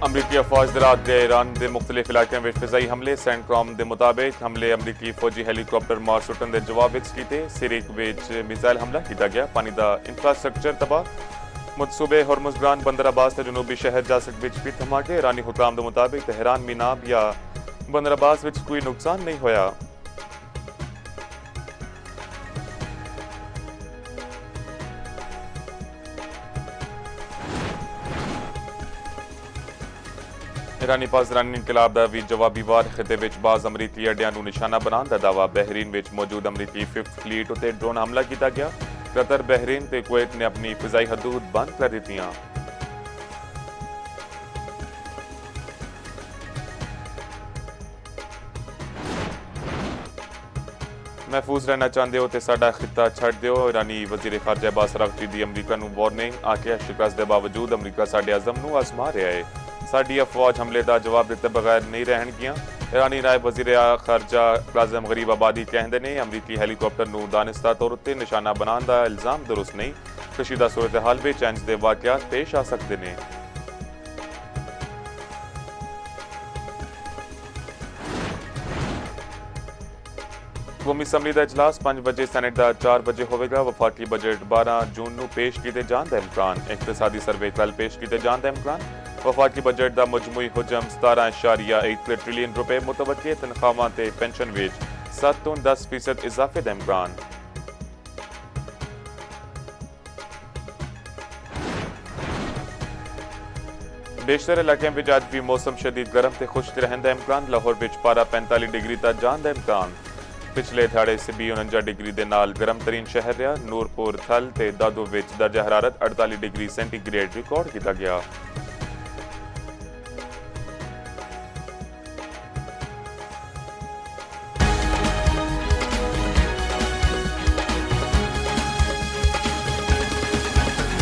अमरीकी अफवाज दरात दे ईरान के मुख्तलिफ इलाकों में फिजाई हमले। सेंटकॉम के मुताबिक हमले अमरीकी फौजी हैलीकॉप्टर मार सुटन के जवाब कीते। सिरिक विच मिसाइल हमला किया गया। पानी का इंफ्रास्ट्रक्चर तबाह। मुतसूबे हॉर्मुज़गान बंदर अब्बास के जनूबी शहर जासक विच भी धमाके। ईरानी हुकाम के मुताबिक तेहरान मीनाब या बंदर अब्बास विच कोई नुकसान नहीं होया। ईरानी पासरानी इनकलाब का भी जवाबी वार। खिते विच बाज़ अमरीकी अड्डियां नूं निशाना बनाने का दावा। बहरीन विच मौजूद अमरीकी 5th फ्लीट उत्ते ड्रोन हमला किया गया। कतर, बहरीन ते कुवैत ने अपनी फिजाई हदूद बंद कर दित्तियां। महफूज रहना चाहते हो तो साडा खिता छड़ दो। ईरानी वजीर खारजा अब्बास अरागची दी अमरीका नूं वार्निंग। आखिया शिकस्त के बावजूद अमरीका साडे अज़म नूं आजमा रहा है। साडी अफवाज हमले का जवाब दिते बगैर नहीं रहनगियां। ईरानी नायब वजीर खारजा काज़िम गरीब आबादी कहते हैं अमरीकी हैलीकॉप्टर नूं दानिस्ता तौर उत्ते निशाना बनाने का इल्जाम दुरुस्त नहीं। कशीदा सूरत हाल विच इंज दे वाक़ियात पेश आ सकते हैं। कौमी असैंबली का इजलास 5 बजे, सैनेट का 4 बजे होगा। वफाकी बजट 12 जून को पेश किए जाने का इम्कान। इकतसादी सर्वे कल पेश किए जाने का इम्कान। वफाकी बजट का मजमूई हुजम 17.1 ट्रिलियन रुपए मुतवक्के। तनख्वाहां ते पेंशन विच 7 तो 10% इजाफे का इम्कान। बेशतर इलाकों में अज भी मौसम शदीद गर्म ते खुश्क रहने का इम्कान। लाहौर विच पारा 45 डिग्री तक जाने का इम्कान। पिछले ध्याड़े सिबी 49 डिग्री के नाल गर्म तरीन शहर रहा। नूरपुर, थल ते दादू विच दर्जा हरारत 48 डिग्री सेंटीग्रेड रिकॉर्ड किया गया।